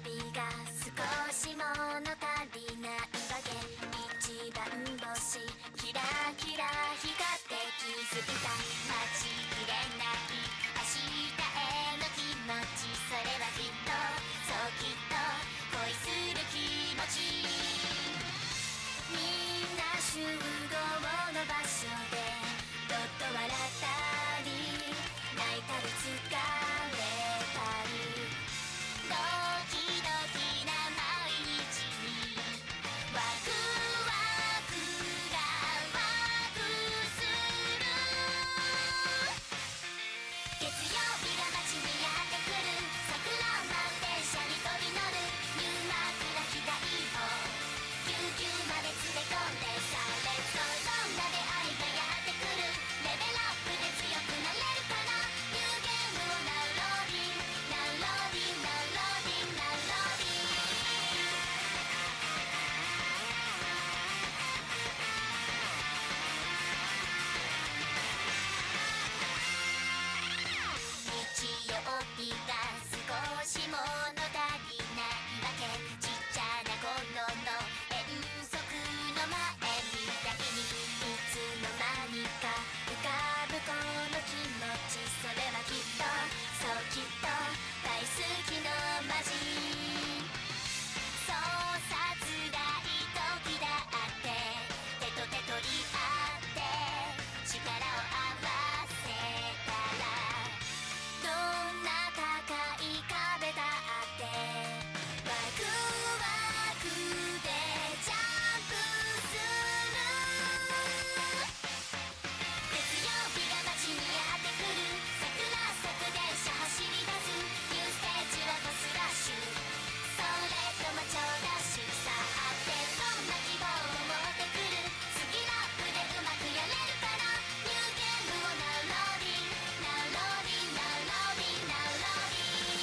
日が少しもの足りないわけ。一番星キラキラ光って気づいた。待ちきれない明日への気持ち、それはきっとそうきっと恋する気持ち。みんな集合の場所でどっと笑ったり泣いたり疲れたり、ドキドキな毎日にワクワクがワクする。月曜日が街にやってくる。桜舞う電車に飛び乗る。ニューマークな機械をぎゅうぎゅうまで詰め込んでさ、レッツゴー。どんな出会いがやってくる。レベルアップで強くなれるかな。ニューゲームをナウローディンナウローディンナウローディンナウローディン。日曜日が少しもの足りないわけ。ちっちゃな頃の遠足の前みたいにいつの間にか浮かぶこの気持ち、それはきっとそうきっと大好きのマジ。そうさ辛い時だって手と手取り合って力を合わせたら、どんな高い壁だってワクワクでジャンプする。月曜日が街にやってくる。桜咲く電車走り出す。ニューステージはバスラッシュ、それとも超ダッシュ。さあってどんな希望を持ってくる。次ラップでうまくやれるかな。ニューゲームをナウローディンナウローディンナウローディンナウローディン。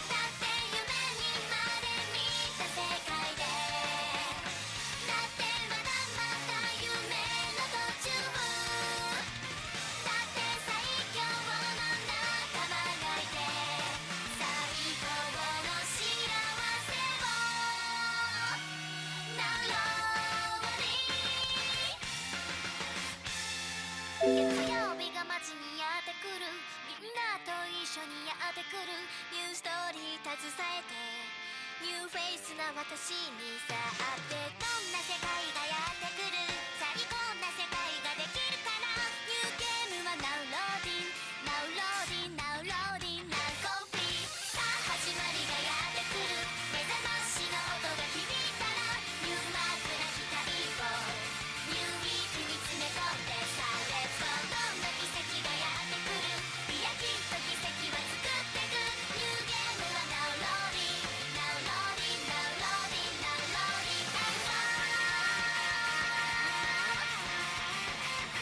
だって夢にまで見た世界で、だってまだまだ夢の途中、だって最強の仲間がいて、最高の幸せをナウローディン。月曜日が街にやってくる。みんなと一緒にやってくる。ニューストーリー携えてニューフェイスな私にさあってどんな世界がやってくる。最高な世界ができるかな。ニューゲームはナウローディンナウローディンナウローディンナウコンプリート。さあ始まりがやってくる。目覚ましの音が響いたら、ニューマークな機械をニューウィークに詰め込んでさ、レッツゴー。どんな奇跡がやってくる。いやきっと奇跡は作ってく。ニューゲームはナウローディンナウローディンナウローディンナウローディンナウローディン。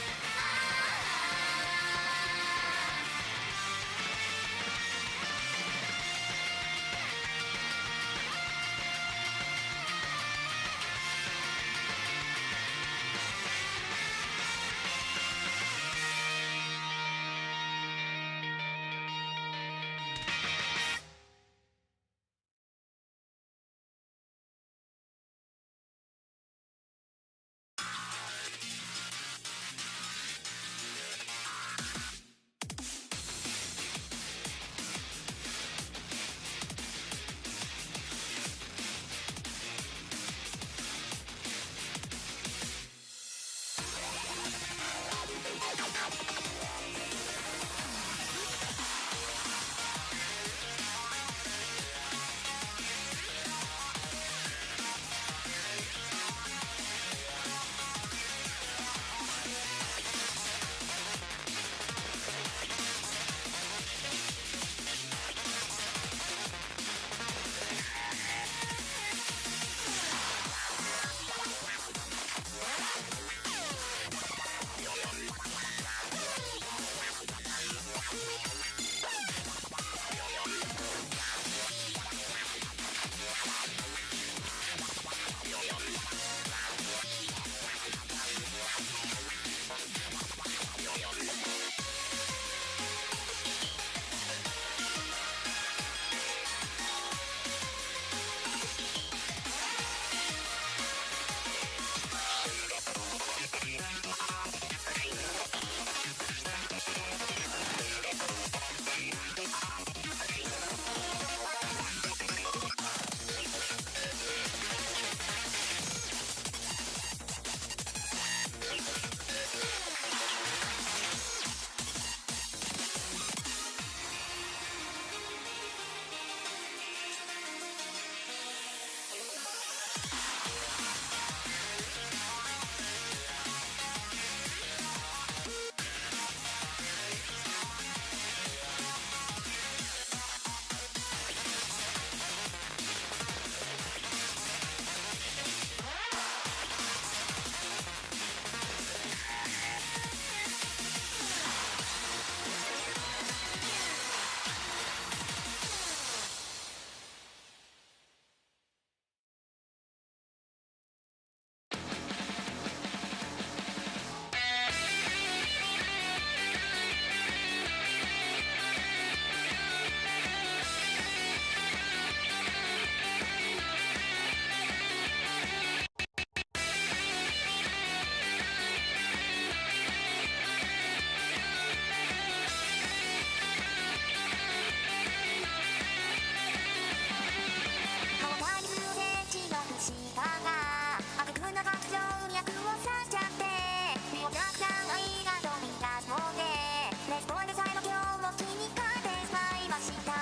思い出さえも今日も気にかけてしまいました。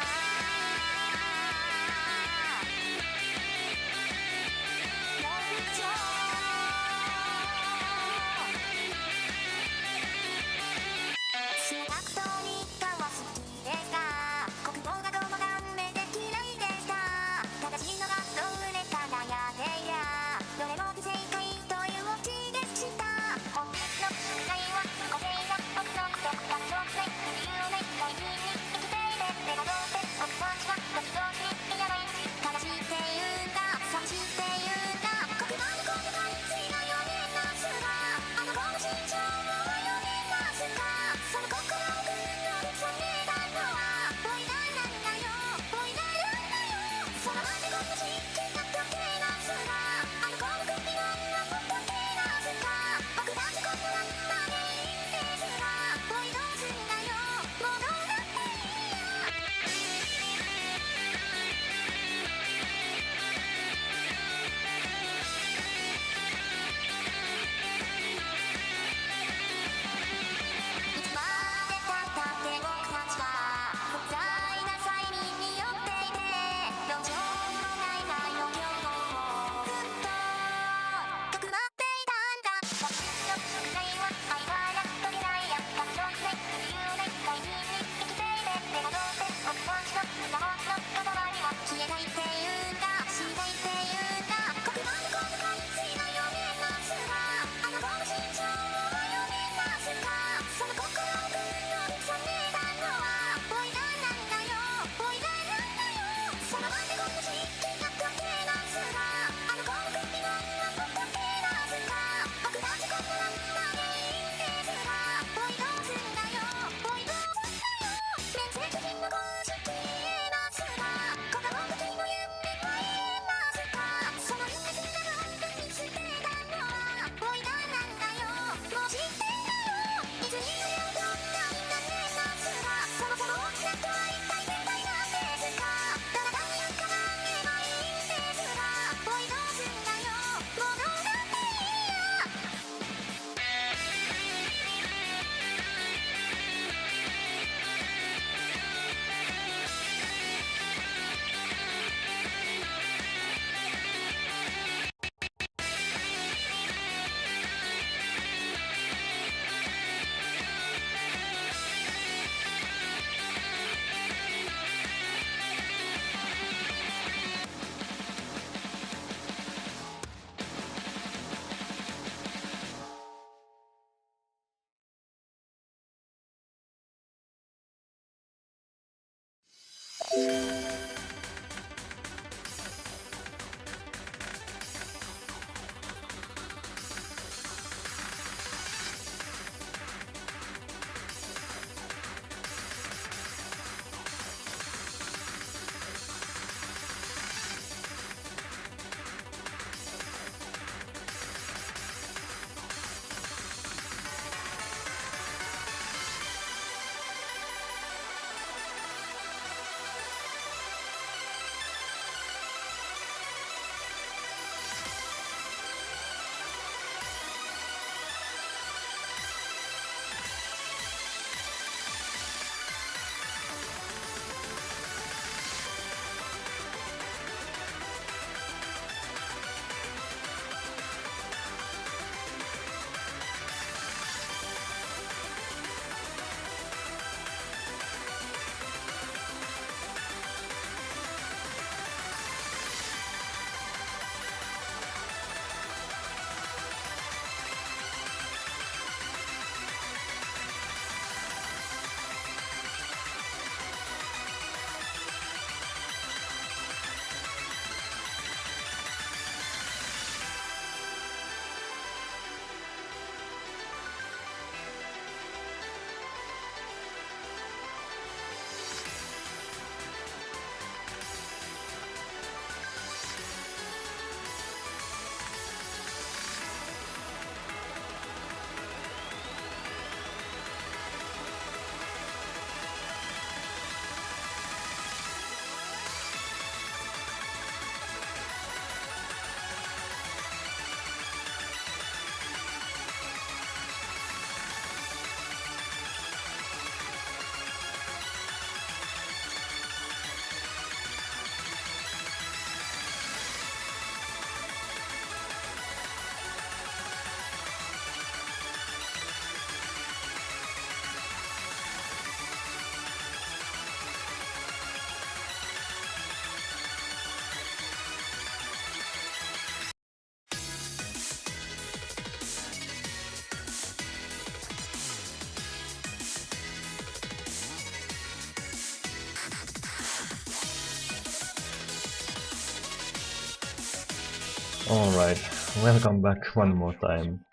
Alright, welcome back one more time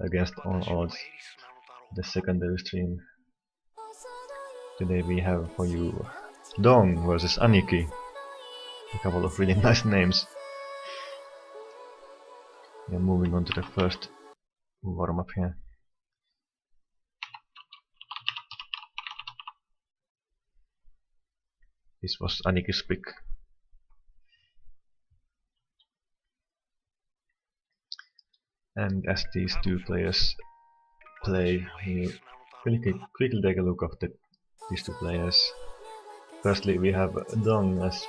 against all odds, the secondary stream. Today we have for you Dong versus Anikiii. A couple of really nice names. We are moving on to the first warm-up here. This was Anikii's pick. And as these two players play, we will quickly take a look at these two players. Firstly, we have Dong, as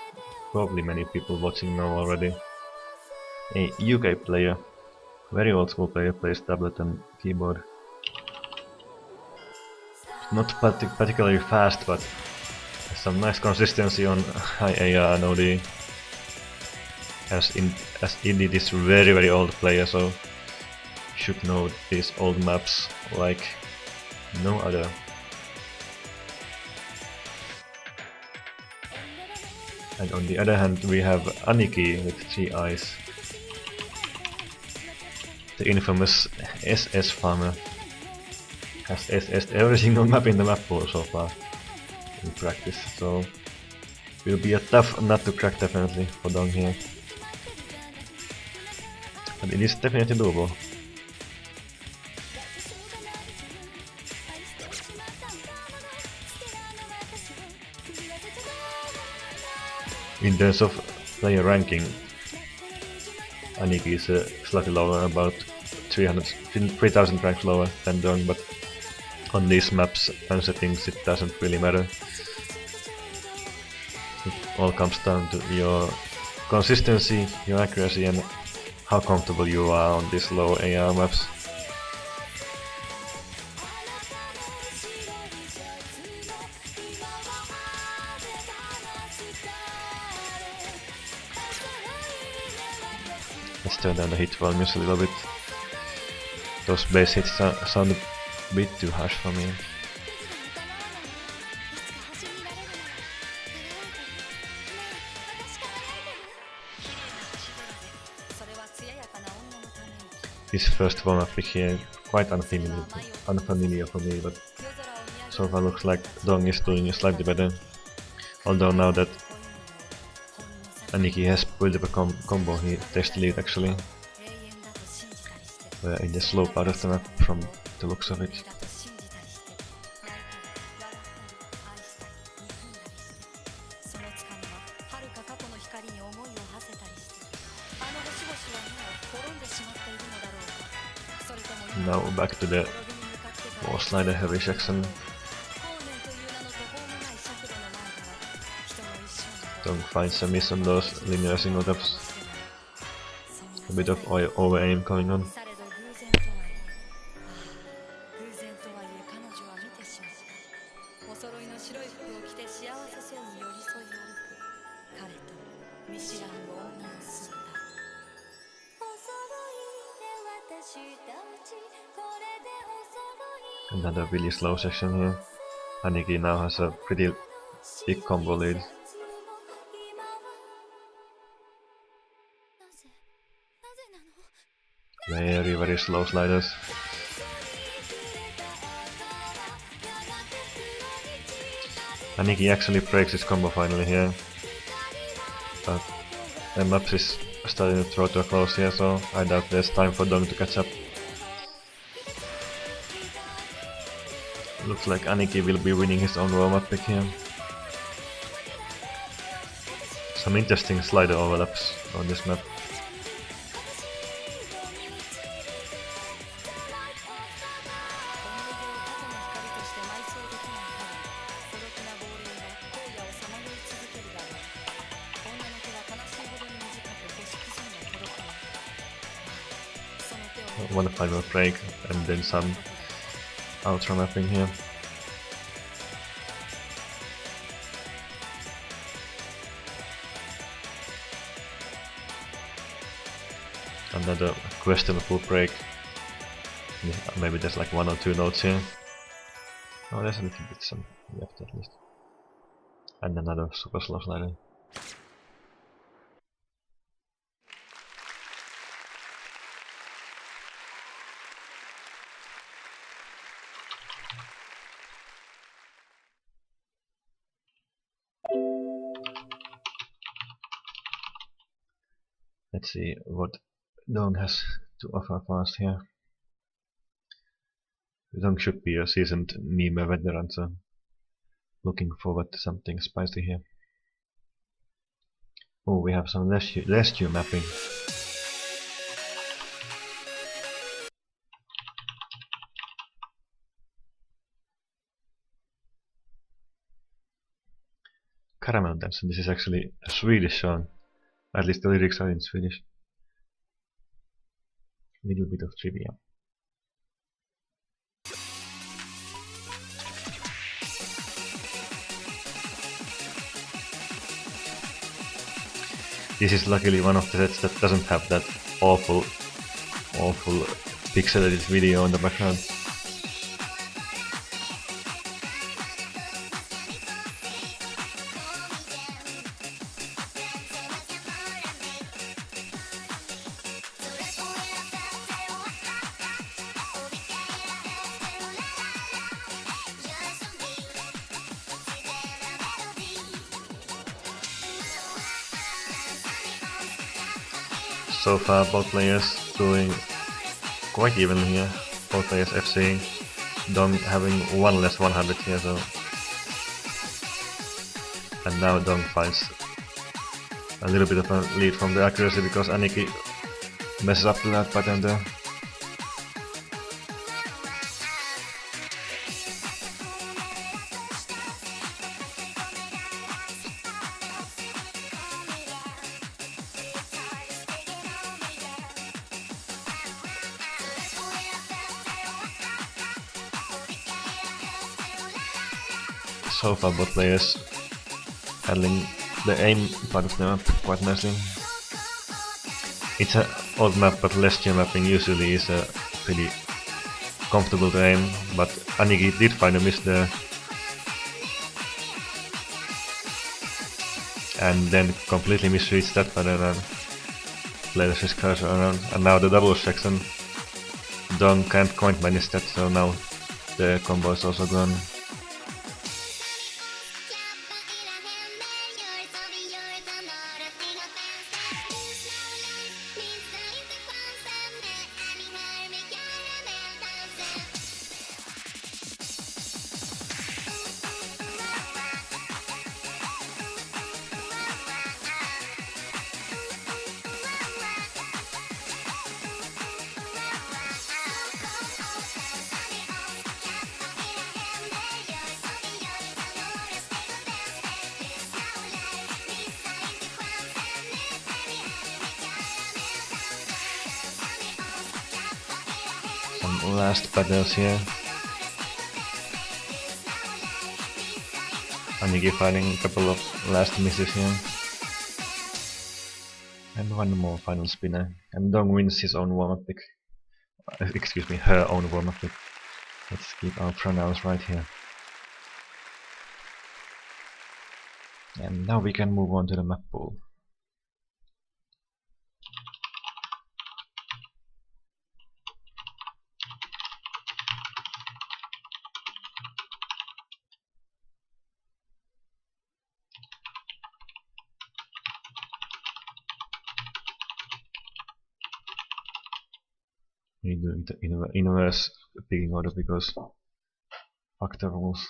probably many people watching know already. A UK player, very old school player, plays tablet and keyboard. Not particularly fast, but has some nice consistency on high AR and OD. As indeed is very old player, so should know these old maps like no other. And on the other hand, we have Anikiii with 3 eyes. The infamous SS farmer. Has SS'd every single map in the map pool so far in practice, so will be a tough nut to crack definitely for Dong here. But it is definitely doable. In terms of player ranking, Anikiii is slightly lower, about 3000 ranks lower than Dong, but on these maps and settings it doesn't really matter. It all comes down to your consistency, your accuracy, and how comfortable you are on these low AR maps. Let's turn down the hit volume just a little bit. Those bass hits sound a bit too harsh for me. This first warm-up pick here, quite unfamiliar for me, but so far looks like Dong is doing slightly better. Although now that Anikiii has built up a combo, he takes the lead actually. In the slow part of the map from the looks of it. Now back to the wall slider heavy section. Dong finds a miss on those linear single taps. A bit of over aim going on. Another really slow section here. Anikiii now has a pretty big combo lead. Very slow sliders. Anikiii actually breaks his combo finally here. But the map is starting to throw to a close here, so I doubt there's time for Dong to catch up. Looks like Anikiii will be winning his own warm-up pick here. Some interesting slider overlaps on this map. One final break and then some ultra mapping here. Another questionable break. Yeah, maybe there's like 1 or 2 notes here. Oh, there's a little bit some left at least. And another super slow slider. Let's see what Dong has to offer for us here. Dong should be a seasoned meme veteran, so looking forward to something spicy here. Oh, we have some Lesju mapping. Caramel Dance. This is actually a Swedish song. At least the lyrics are in Swedish. Little bit of trivia. This is luckily one of the sets that doesn't have that awful pixelated video in the background. So far both players doing quite even here. Both players FCing. Dong having one less 100 here, so. And now Dong finds a little bit of a lead from the accuracy because anikiii messes up that pattern there. So far both players handling the aim part of the map quite nicely. It's an old map, but Lesju mapping usually is a pretty comfortable to aim, but anikiii did find a miss there. And then completely misreads that pattern and plays his cursor around. And now the double section. Dong can't quite manage that, so now the combo is also gone. Some last battles here. anikiii finding a couple of last misses here. And one more final spinner. And Dong wins his own warm-up pick. Excuse me, her own warm-up pick. Let's keep our pronouns right here. And now we can move on to the map pool. We do it in inverse picking order because factor rules.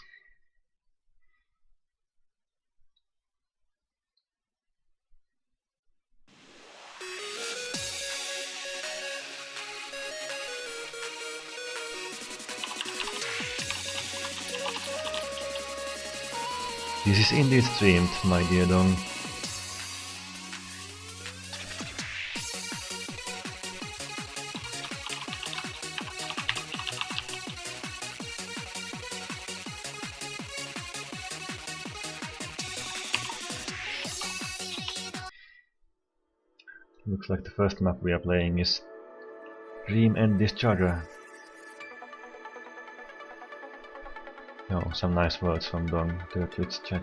This is indeed streamed, my dear Dong. Looks like the first map we are playing is Dream and Discharger. Oh, some nice words from Dong to the Twitch chat.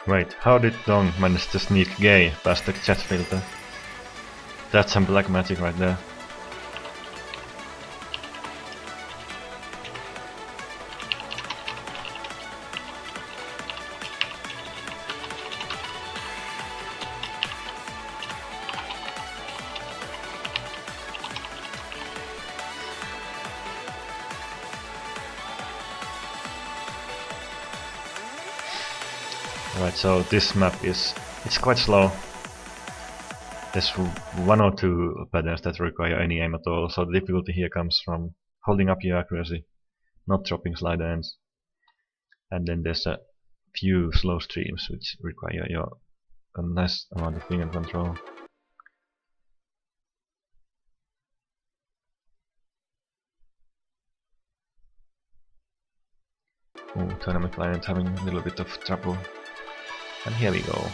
Wait, how did Dong manage to sneak gay past the chat filter? That's some black magic right there. Right, so this map it's quite slow. There's one or two patterns that require any aim at all, so the difficulty here comes from holding up your accuracy, not dropping slide ends. And then there's a few slow streams which require a nice amount of finger control. Oh, tournament client having a little bit of trouble. And here we go.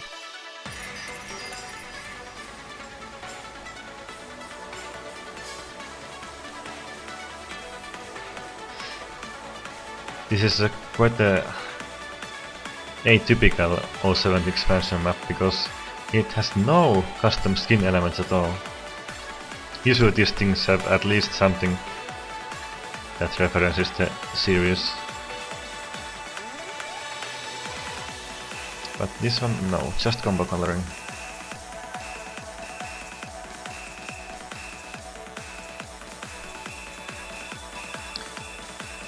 This is quite a atypical 07 expansion map because it has no custom skin elements at all. Usually these things have at least something that references the series. But this one, no, just combo coloring.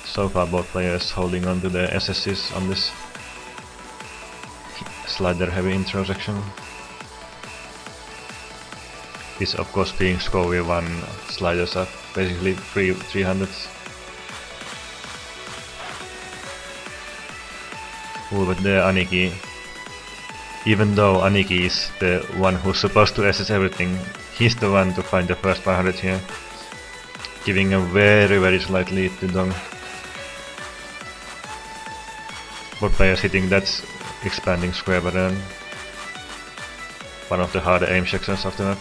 So far both players holding on to the SSs on this slider heavy intro section. This of course being SCOVY 1 sliders are basically 300s. Ooh, but the anikiii. Even though anikiii is the one who's supposed to SS everything, he's the one to find the first 100 here, giving a very slight lead to Dong. Both players hitting that expanding square button, one of the harder aim sections of the map.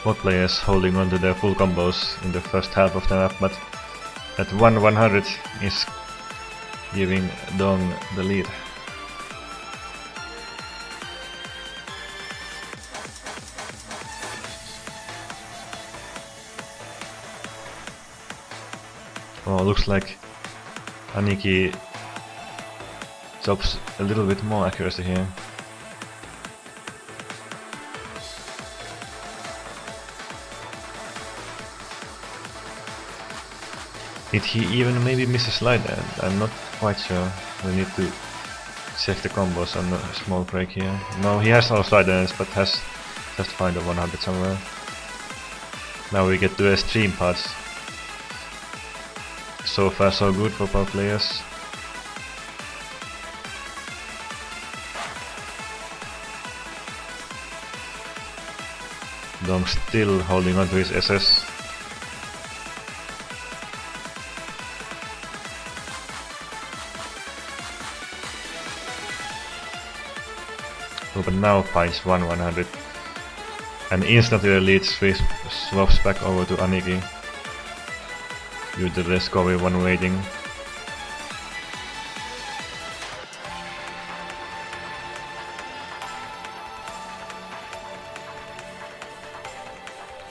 Both players holding on to their full combos in the first half of the map, but that 100 is giving Dong the lead. Oh, looks like anikiii chops a little bit more accuracy here. Did he even maybe miss a slide end? I'm not quite sure. We need to check the combos on a small break here. No, he has no slide ends, but has just find a 100 somewhere. Now we get to the stream parts. So far so good for both players. Dom still holding on to his SS. But now finds 100 and instantly the lead swaps back over to anikiii due to the SCOVY 1 waiting.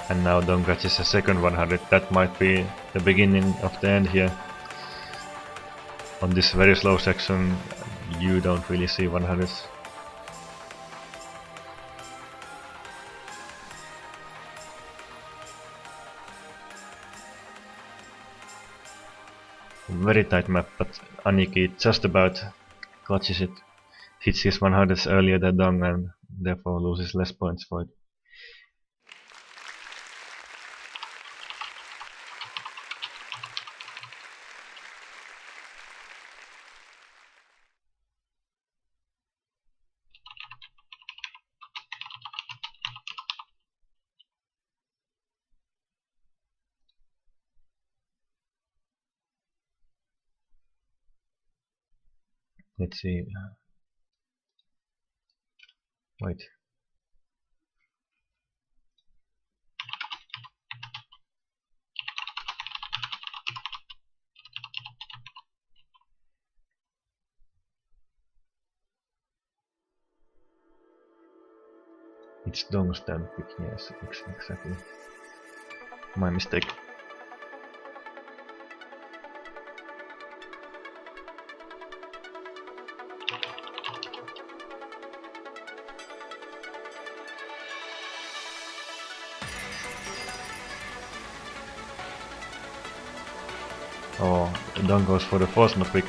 And now Dong catches a second 100. That might be the beginning of the end here. On this very slow section you don't really see 100s. Very tight map, but anikiii just about clutches it, hits his 100s earlier than Dong and therefore loses less points for it. Let's see. Wait. It's Dong's turn pick, yes, exactly. My mistake. Oh, Dong goes for the force not pick.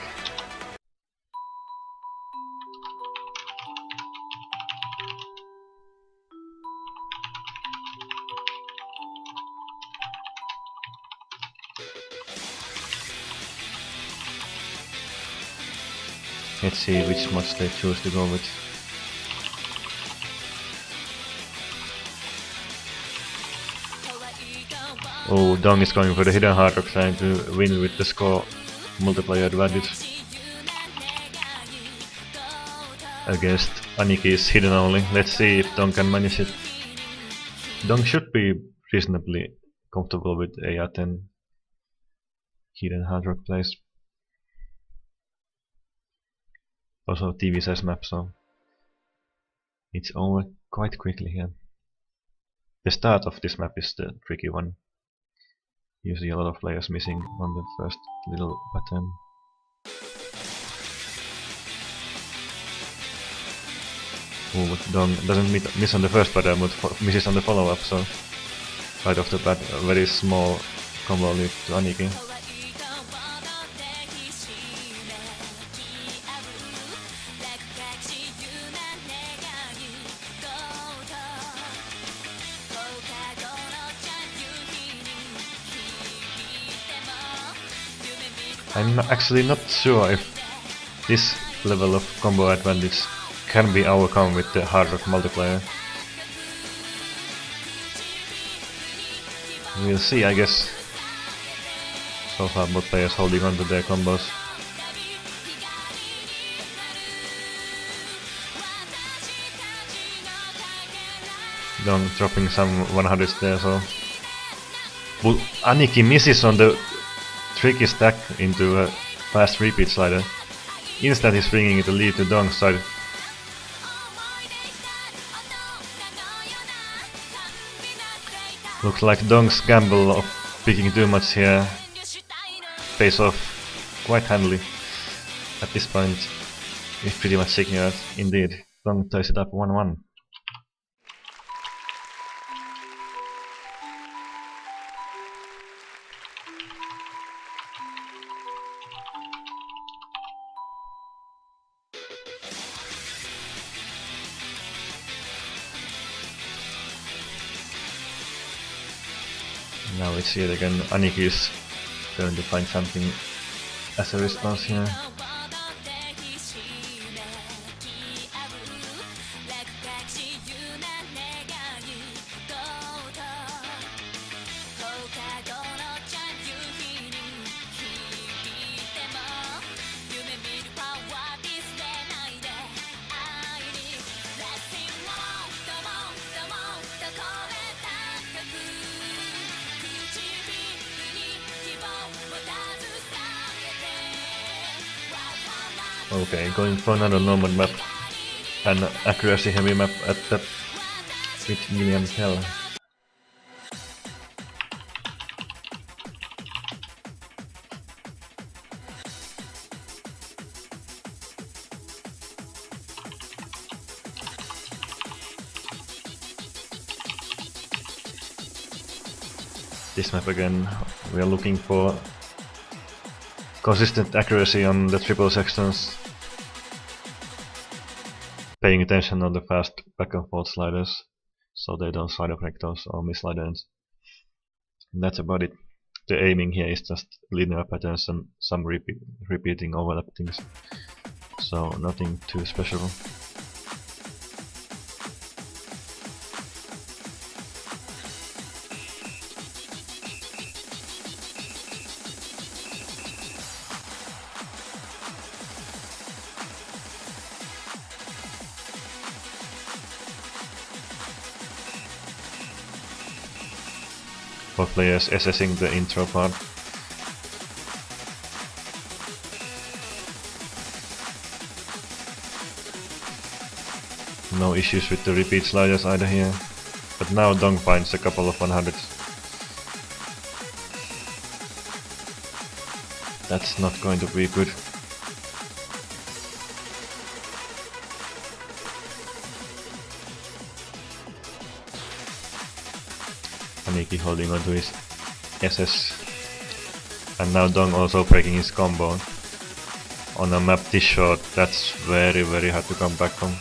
Let's see which mods they choose to go with. Oh, Dong is going for the hidden hard rock, trying to win with the score multiplier advantage against Anikii's hidden only. Let's see if Dong can manage it. Dong should be reasonably comfortable with AR10 hidden hard rock plays. Also TV size map, so it's over quite quickly here. The start of this map is the tricky one. You see a lot of players missing on the first little button. Oh, but Dong doesn't miss on the first button, but misses on the follow-up, so right off the bat, a very small combo lead to Anikiii. I'm actually not sure if this level of combo advantage can be overcome with the hard rock multiplier. We'll see, I guess. So far both players holding on to their combos. Dong dropping some 100s there, so... But Anikiii misses on the tricky stack into a fast repeat slider. Instead he's bringing the lead to Dong's side. Looks like Dong's gamble of picking too much here pays off quite handily. At this point, he's pretty much secured. Indeed, Dong ties it up 1-1. Now it's yet again Anikii's turn to find something as a response here. Okay, going for another normal map, an accuracy heavy map at that with William Tell. This map again, we are looking for consistent accuracy on the triple sections, paying attention on the fast back and forth sliders so they don't side effect those or miss sliders. That's about it. The aiming here is just linear patterns and some repeating overlap things, so nothing too special. For players assessing the intro part. No issues with the repeat sliders either here, but now Dong finds a couple of 100s. That's not going to be good. Anikiii holding on to his SS. And now Dong also breaking his combo. On a map this short, that's very hard to come back from.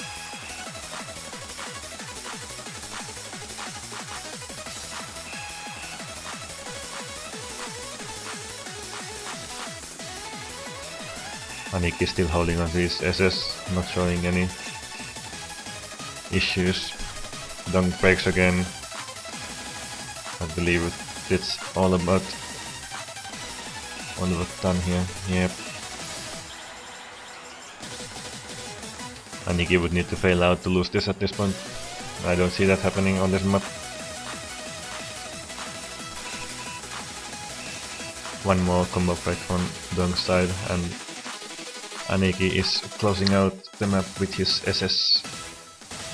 anikiii still holding on to his SS, not showing any issues. Dong breaks again. I believe it's all about done here. Yep. anikiii would need to fail out to lose this at this point. I don't see that happening on this map. One more combo break from Dong's side, and anikiii is closing out the map with his SS.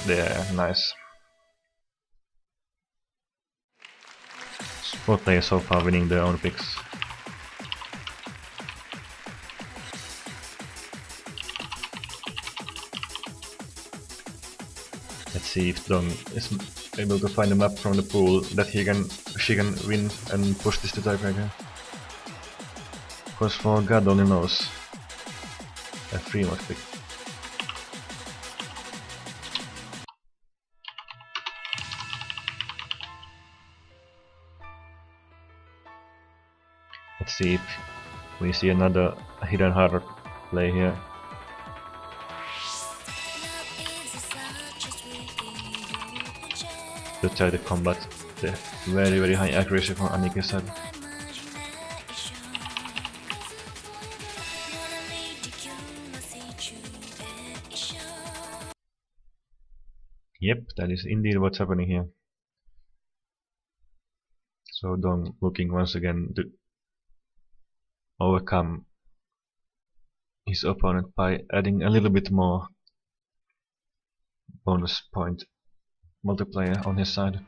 There, nice. Both players so far winning their own picks. Let's see if Dong is able to find a map from the pool that she can win and push this to tiebreaker. Of course, for God only knows. A 3 must pick. Let's see if we see another hidden hard play here. To try to combat the very high accuracy from anikiii's side. Yep, that is indeed what's happening here. So Dong looking once again to overcome his opponent by adding a little bit more bonus point multiplier on his side.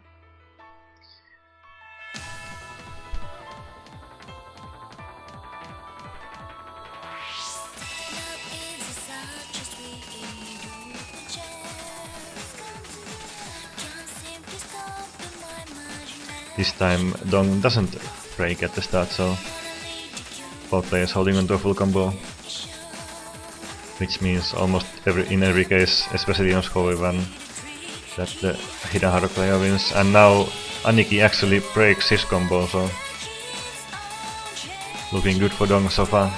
This time Dong doesn't break at the start, so both players holding on to a full combo, which means almost in every case, especially on score 1, that the hidden hard player wins. And now anikiii actually breaks his combo, so looking good for Dong so far.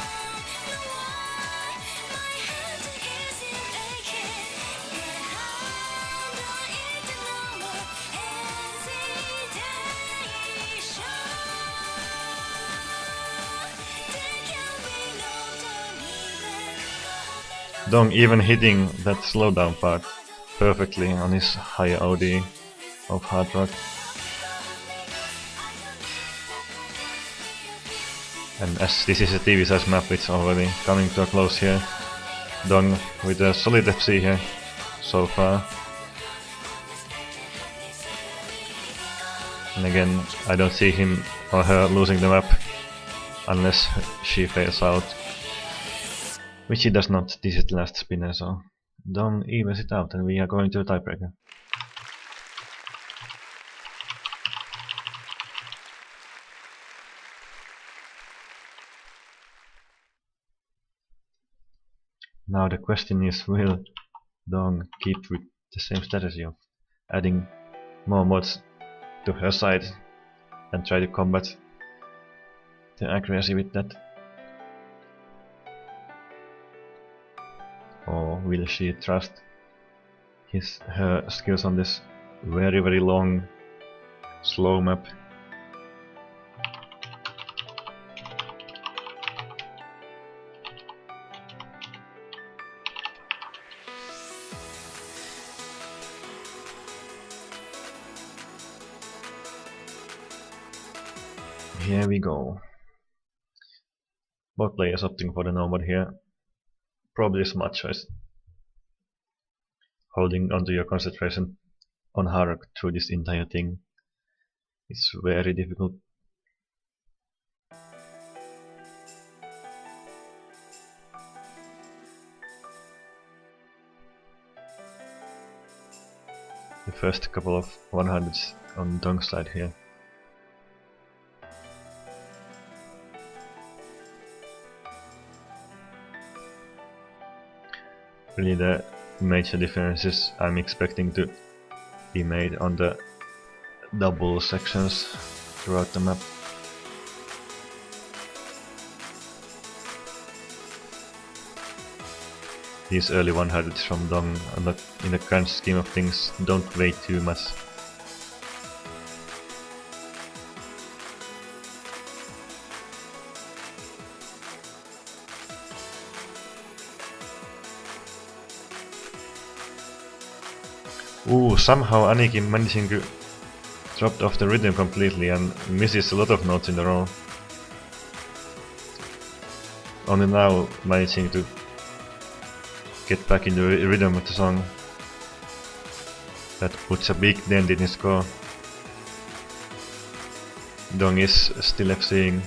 Dong even hitting that slowdown part perfectly on his higher OD of Hard Rock. And as this is a TV size map, it's already coming to a close here. Dong with a solid FC here so far. And again, I don't see him or her losing the map unless she fails out. Which he does not. This is the last spinner, so Dong evens it out and we are going to a tiebreaker. Now the question is, will Dong keep with the same strategy of adding more mods to her side and try to combat the accuracy with that? Or will she trust her skills on this very long, slow map? Here we go. Both players opting for the no mod here. Probably a smart choice. Holding onto your concentration on hard through this entire thing is very difficult. The first couple of 100s on Dong's side here. really the major differences I'm expecting to be made on the double sections throughout the map. These early 100s from Dong are not, in the grand scheme of things, don't weigh too much. Ooh, somehow anikiii managing to drop off the rhythm completely and misses a lot of notes in a row. Only now managing to get back in the rhythm of the song. That puts a big dent in his score. Dong is still FCing,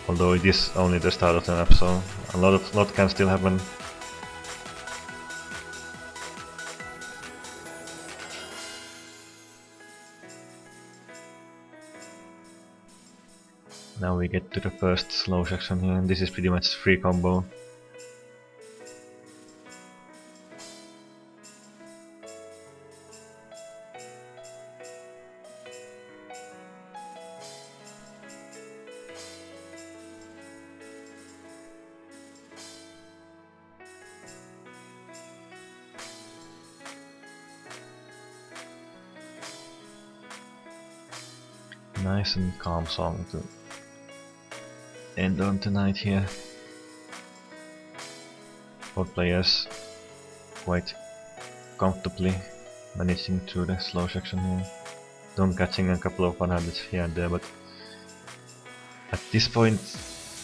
although it is only the start of the map, so a lot can still happen. Now we get to the first slow section here, and this is pretty much free combo. Nice and calm song to end on tonight here. Both players quite comfortably managing through the slow section here. Dong catching a couple of 100s here and there, but at this point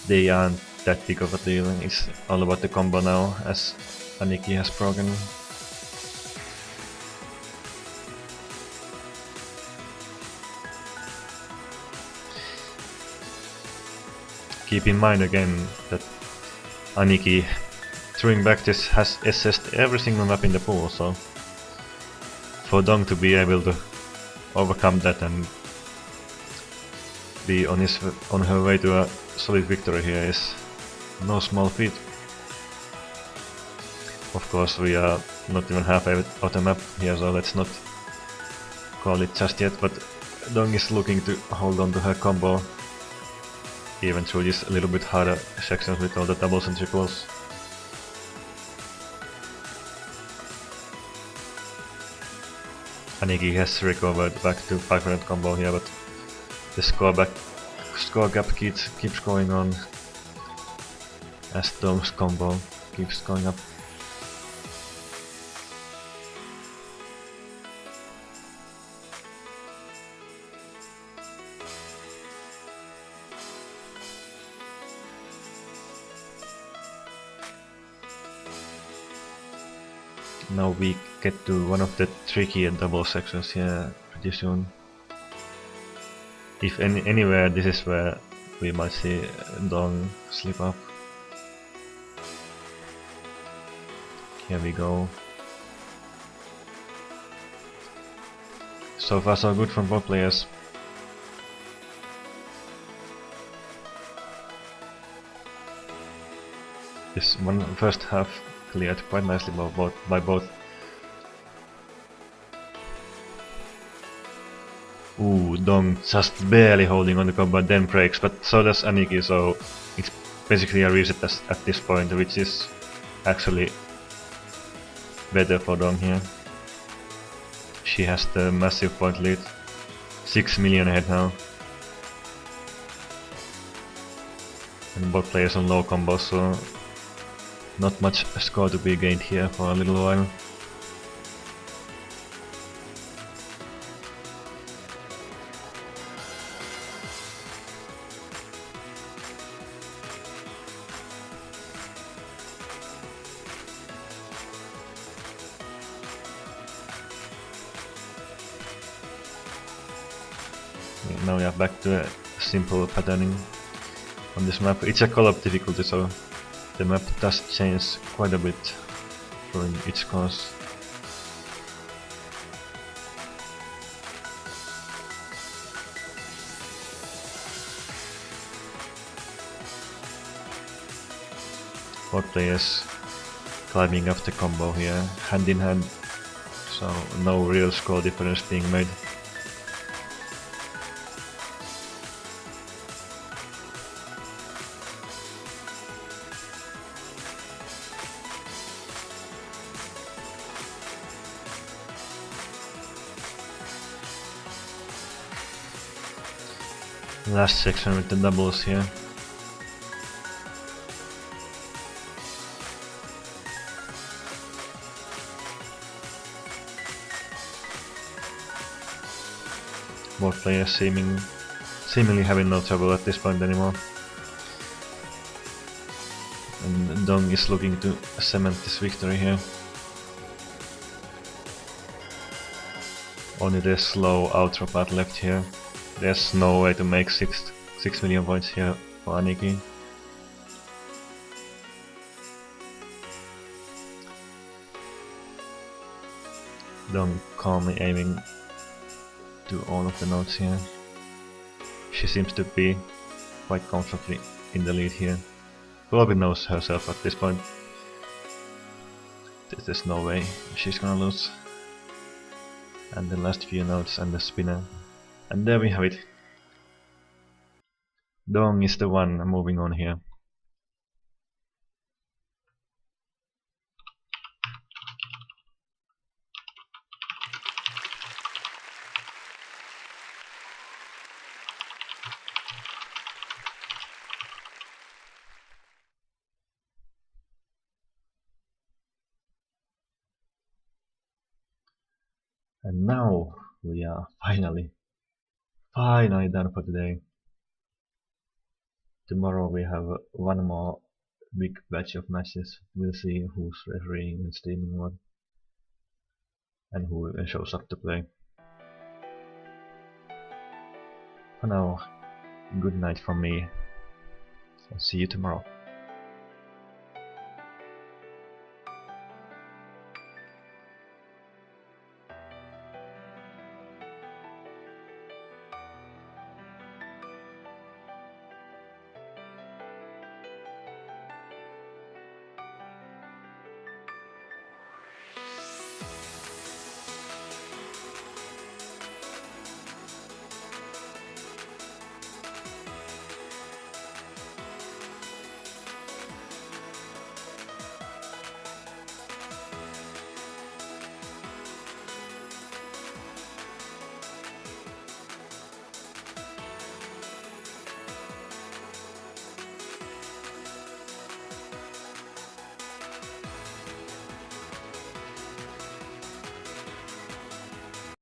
they aren't that big of a deal. It's all about the combo now, as anikiii has broken. Keep in mind again that anikiii, throwing back this, has assessed every single map in the pool, so for Dong to be able to overcome that and be on her way to a solid victory here is no small feat. Of course, we are not even halfway of the map here, so let's not call it just yet, but Dong is looking to hold on to her combo even through these a little bit harder sections with all the doubles and triples. anikiii has recovered back to 500 combo here, but the score gap keeps going on as Dong's combo keeps going up. Now we get to one of the tricky double sections here pretty soon. If anywhere, this is where we might see Dong slip up. Here we go. So far so good from both players. This first half cleared quite nicely by both. Ooh, Dong just barely holding on the combo and then breaks, but so does anikiii, so it's basically a reset at this point, which is actually better for Dong here. She has the massive point lead, 6 million ahead now. And both players on low combos, so not much score to be gained here for a little while. Now we are back to a simple patterning on this map. It's a co-op difficulty, so the map does change quite a bit during each course. Both players climbing up the combo here, hand in hand, so no real score difference being made. Last section with the doubles here. Both players seemingly having no trouble at this point anymore. And Dong is looking to cement this victory here. Only the slow outro path left here. There's no way to make 6 million points here for anikiii. Dong calmly aiming to all of the notes here. She seems to be quite comfortably in the lead here. Probably knows herself at this point. There's no way she's gonna lose. And the last few notes and the spinner. And there we have it. Dong is the one moving on here. And now we are finally done for today. Tomorrow we have one more big batch of matches. We'll see who's refereeing and streaming what, and who shows up to play. For now, good night from me. I'll see you tomorrow.